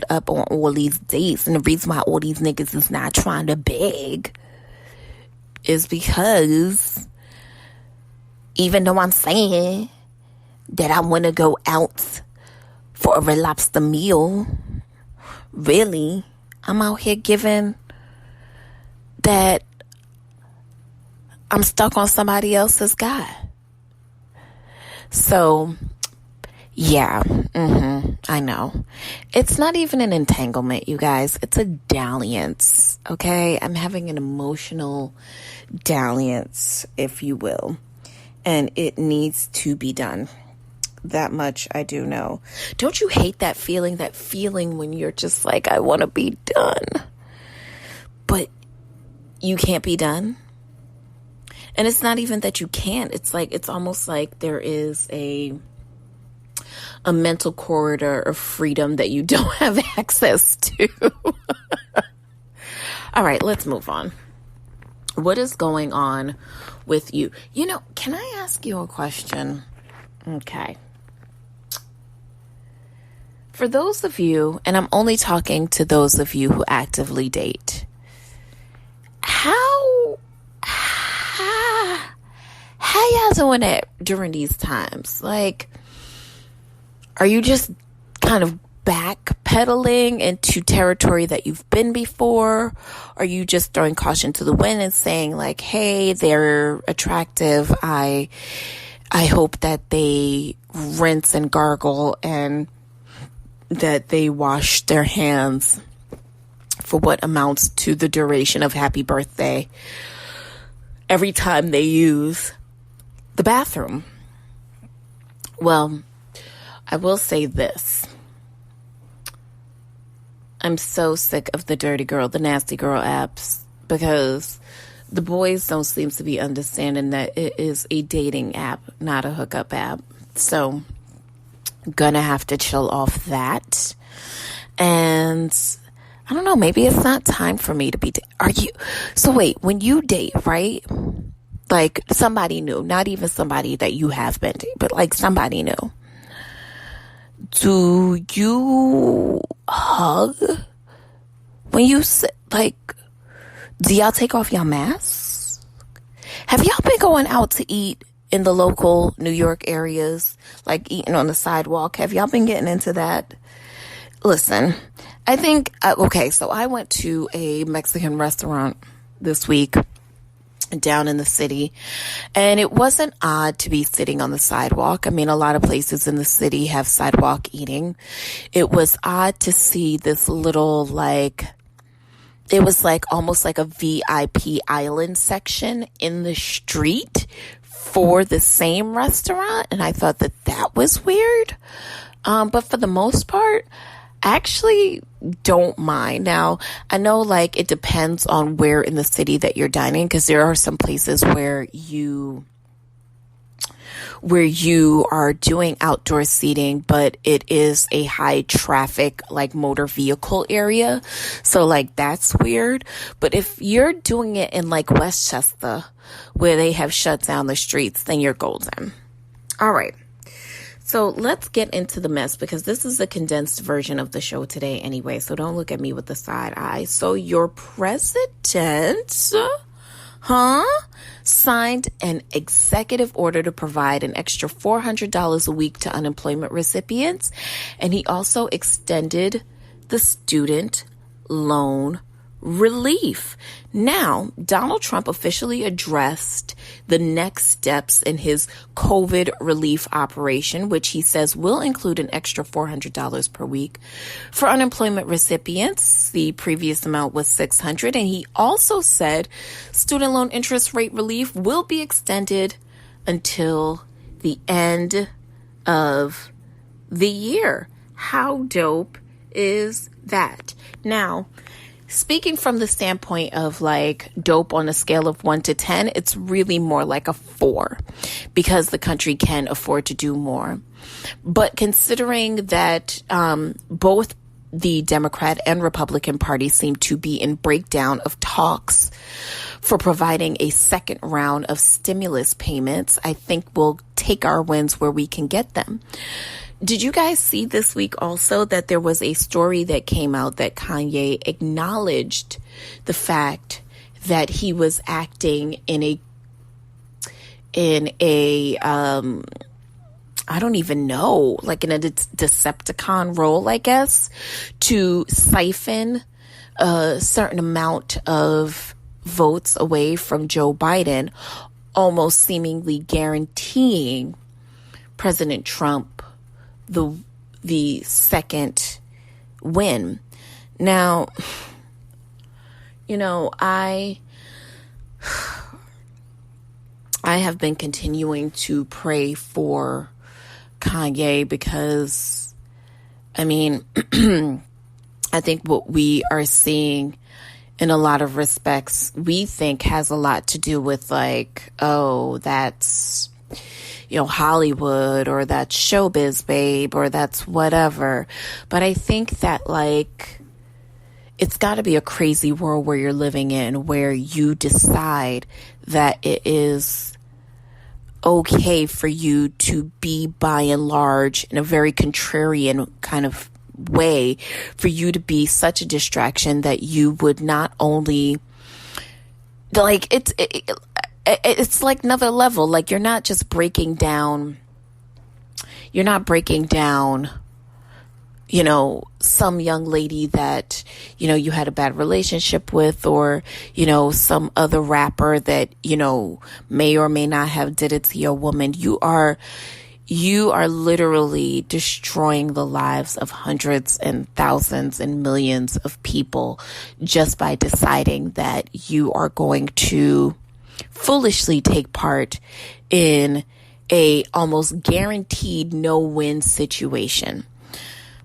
up on all these dates. And the reason why all these niggas is not trying to beg is because even though I'm saying that I want to go out for a Red Lobster meal, really, I'm out here giving that I'm stuck on somebody else's guy. So, yeah, I know. It's not even an entanglement, you guys. It's a dalliance, okay? I'm having an emotional dalliance, if you will. And it needs to be done. That much I do know. Don't you hate that feeling when you're just like, I want to be done, but you can't be done? And it's not even that you can't. It's like, it's almost like there is a mental corridor of freedom that you don't have access to. All right, let's move on. What is going on with you? You know, can I ask you a question? Okay. For those of you, and I'm only talking to those of you who actively date, how y'all doing it during these times? Like, are you just kind of backpedaling into territory that you've been before? Are you just throwing caution to the wind and saying like, hey, they're attractive. I hope that they rinse and gargle and that they wash their hands for what amounts to the duration of happy birthday every time they use the bathroom? Well, I will say this. I'm so sick of the dirty girl, the nasty girl apps, because the boys don't seem to be understanding that it is a dating app, not a hookup app. So, gonna have to chill off that. And I don't know, maybe it's not time for me to be so wait, when you date, right? Like somebody new, not even somebody that you have been dating, but like somebody new. Do you hug when you sit? Like, do y'all take off your masks? Have y'all been going out to eat in the local New York areas, like eating on the sidewalk? Have y'all been getting into that? Listen, I think, okay, so I went to a Mexican restaurant this week down in the city, and it wasn't odd to be sitting on the sidewalk. I mean, a lot of places in the city have sidewalk eating. It was odd to see this little, like, it was like almost like a VIP island section in the street for the same restaurant, and I thought that was weird. But for the most part, I actually don't mind. Now, I know like it depends on where in the city that you're dining, because there are some places where you are doing outdoor seating, but it is a high traffic like motor vehicle area. So like that's weird. But if you're doing it in like Westchester, where they have shut down the streets, then you're golden. All right. So let's get into the mess, because this is a condensed version of the show today anyway. So don't look at me with the side eye. So your president, signed an executive order to provide an extra $400 a week to unemployment recipients. And he also extended the student loan relief. Now, Donald Trump officially addressed the next steps in his COVID relief operation, which he says will include an extra $400 per week for unemployment recipients. The previous amount was $600, and he also said student loan interest rate relief will be extended until the end of the year. How dope is that? Now, speaking from the standpoint of like dope on a scale of 1 to 10, it's really more like a 4, because the country can afford to do more. But considering that both the Democrat and Republican parties seem to be in breakdown of talks for providing a second round of stimulus payments, I think we'll take our wins where we can get them. Did you guys see this week also that there was a story that came out that Kanye acknowledged the fact that he was acting in a I don't even know, like in a Decepticon role, I guess, to siphon a certain amount of votes away from Joe Biden, almost seemingly guaranteeing President Trump the second win. Now, I have been continuing to pray for Kanye because, I think what we are seeing in a lot of respects, we think has a lot to do with like, oh, that's, Hollywood, or that's showbiz, babe, or that's whatever. But I think that like, it's got to be a crazy world where you're living in, where you decide that it is okay for you to be, by and large, in a very contrarian kind of way, for you to be such a distraction that you would not only, like, it's like another level. Like, you're not breaking down, some young lady that, you had a bad relationship with, or, some other rapper that, may or may not have did it to your woman. You are literally destroying the lives of hundreds and thousands and millions of people just by deciding that you are going to foolishly take part in a almost guaranteed no-win situation.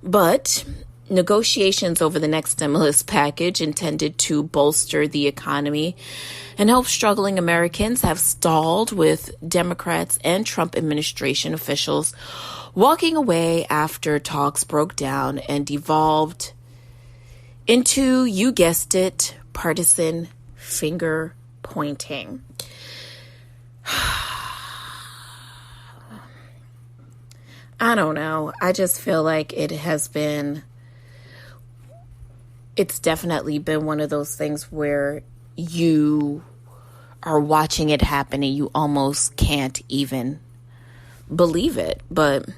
But negotiations over the next stimulus package intended to bolster the economy and help struggling Americans have stalled, with Democrats and Trump administration officials walking away after talks broke down and devolved into, you guessed it, partisan finger pointing. I don't know. I just feel like it's definitely been one of those things where you are watching it happen and you almost can't even believe it. But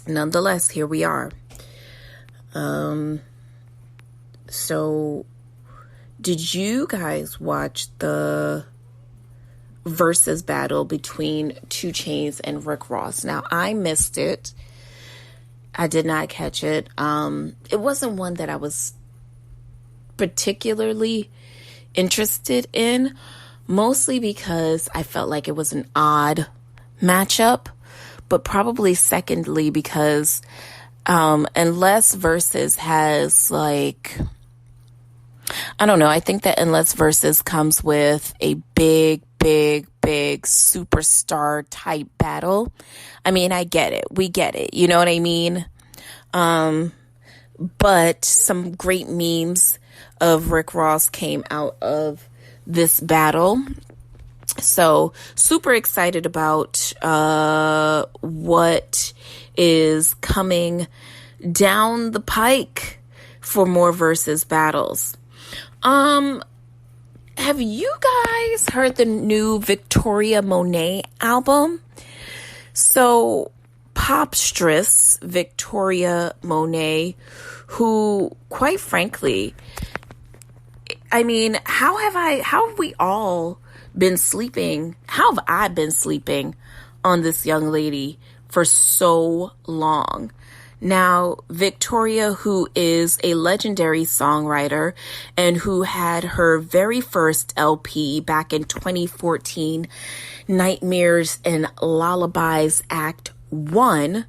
nonetheless, here we are. So did you guys watch the versus battle between 2 Chainz and Rick Ross? Now, I missed it. I did not catch it. It wasn't one that I was particularly interested in, mostly because I felt like it was an odd matchup, but probably secondly because unless versus has like, I don't know, I think that unless versus comes with a big superstar type battle, I get it. We get it. You know what I mean? But some great memes of Rick Ross came out of this battle. So super excited about what is coming down the pike for more versus battles. Have you guys heard the new Victoria Monet album? So popstress Victoria Monet, who, quite frankly, how have we all been sleeping? How have I been sleeping on this young lady for so long? Now, Victoria, who is a legendary songwriter and who had her very first LP back in 2014, Nightmares and Lullabies Act 1,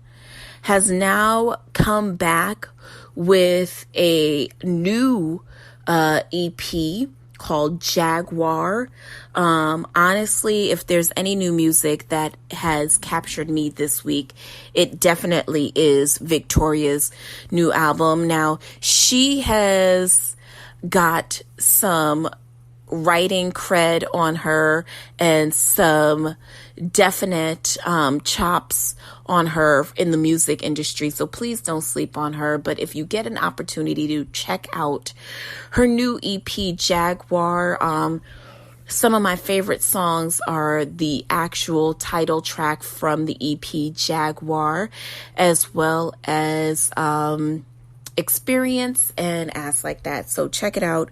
has now come back with a new EP called Jaguar. Honestly, if there's any new music that has captured me this week, it definitely is Victoria's new album. Now, she has got some writing cred on her and some definite chops on her in the music industry. So please don't sleep on her. But if you get an opportunity to check out her new EP, Jaguar, some of my favorite songs are the actual title track from the EP, Jaguar, as well as Experience and Ass Like That. So check it out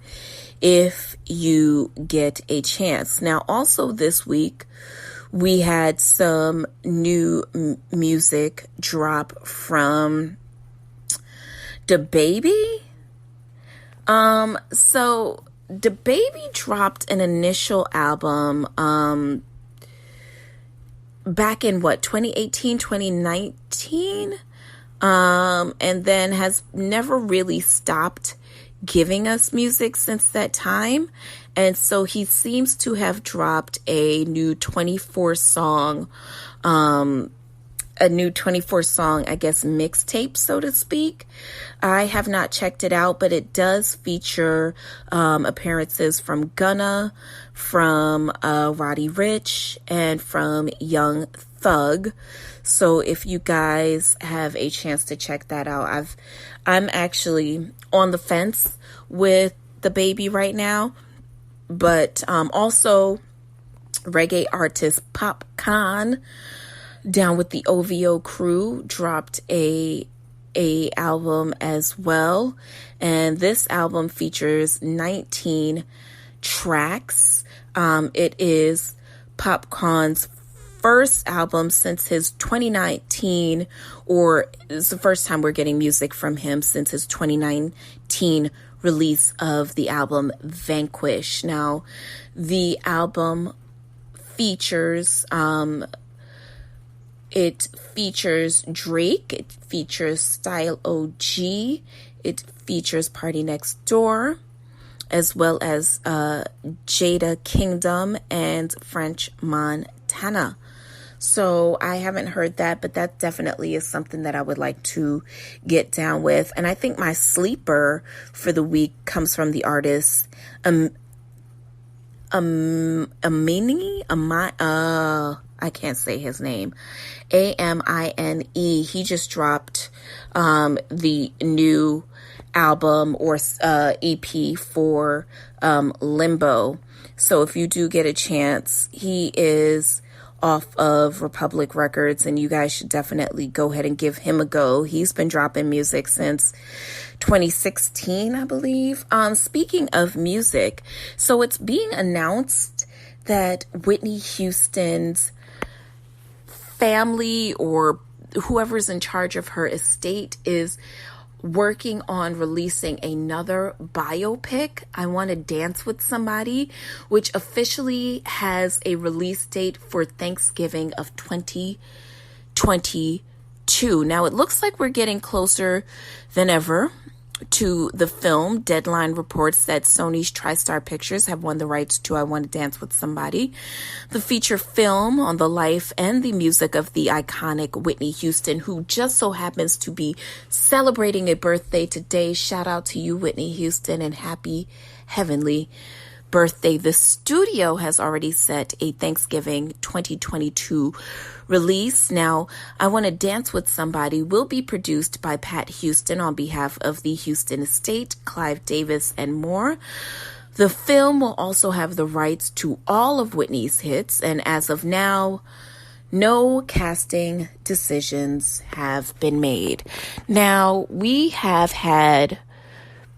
if you get a chance. Now, also this week, we had some new music drop from DaBaby. So DaBaby dropped an initial album back in 2018, 2019, and then has never really stopped giving us music since that time. And so he seems to have dropped a new 24 song, I guess, mixtape, so to speak. I have not checked it out, but it does feature appearances from Gunna, from Roddy Ricch, and from Young Thug. So if you guys have a chance to check that out, I'm actually on the fence with DaBaby right now. But also reggae artist Popcaan, down with the OVO crew, dropped a album as well. And this album features 19 tracks. It is Popcaan's first album since his 2019, or it's the first time we're getting music from him since his 2019 release of the album Vanquish. Now, the album features it features Drake, it features Style OG, it features Party Next Door, as well as Jada Kingdom and French Montana. So I haven't heard that, but that definitely is something that I would like to get down with. And I think my sleeper for the week comes from the artist I can't say his name. Amine. He just dropped the new album or EP for Limbo. So if you do get a chance, he is off of Republic Records, and you guys should definitely go ahead and give him a go. He's been dropping music since 2016, I believe. Speaking of music, so it's being announced that Whitney Houston's family, or whoever's in charge of her estate, is working on releasing another biopic, I Want to Dance with Somebody, which officially has a release date for Thanksgiving of 2022. Now, it looks like we're getting closer than ever to the film. Deadline reports that Sony's TriStar Pictures have won the rights to I Want to Dance with Somebody, the feature film on the life and the music of the iconic Whitney Houston, who just so happens to be celebrating a birthday today. Shout out to you, Whitney Houston, and happy heavenly birthday. The studio has already set a Thanksgiving 2022 release. Now, I Want to Dance with Somebody will be produced by Pat Houston on behalf of the Houston estate, Clive Davis, and more. The film will also have the rights to all of Whitney's hits, and as of now, no casting decisions have been made. Now, we have had,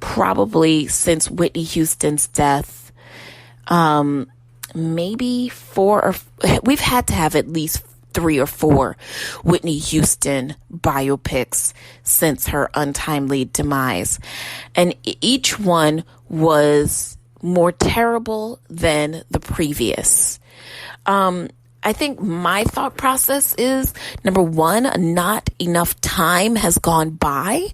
probably since Whitney Houston's death, maybe we've had to have at least 3 or 4 Whitney Houston biopics since her untimely demise. And each one was more terrible than the previous. I think my thought process is, number one, not enough time has gone by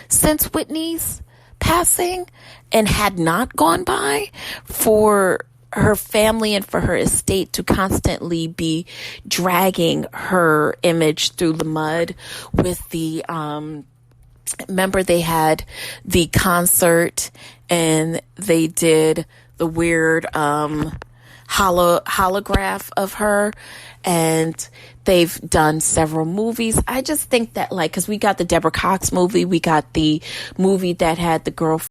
since Whitney's passing, and had not gone by for her family and for her estate to constantly be dragging her image through the mud with the, remember they had the concert and they did weird holograph of her, and they've done several movies. I just think that, like, because we got the Deborah Cox movie, we got the movie that had the girl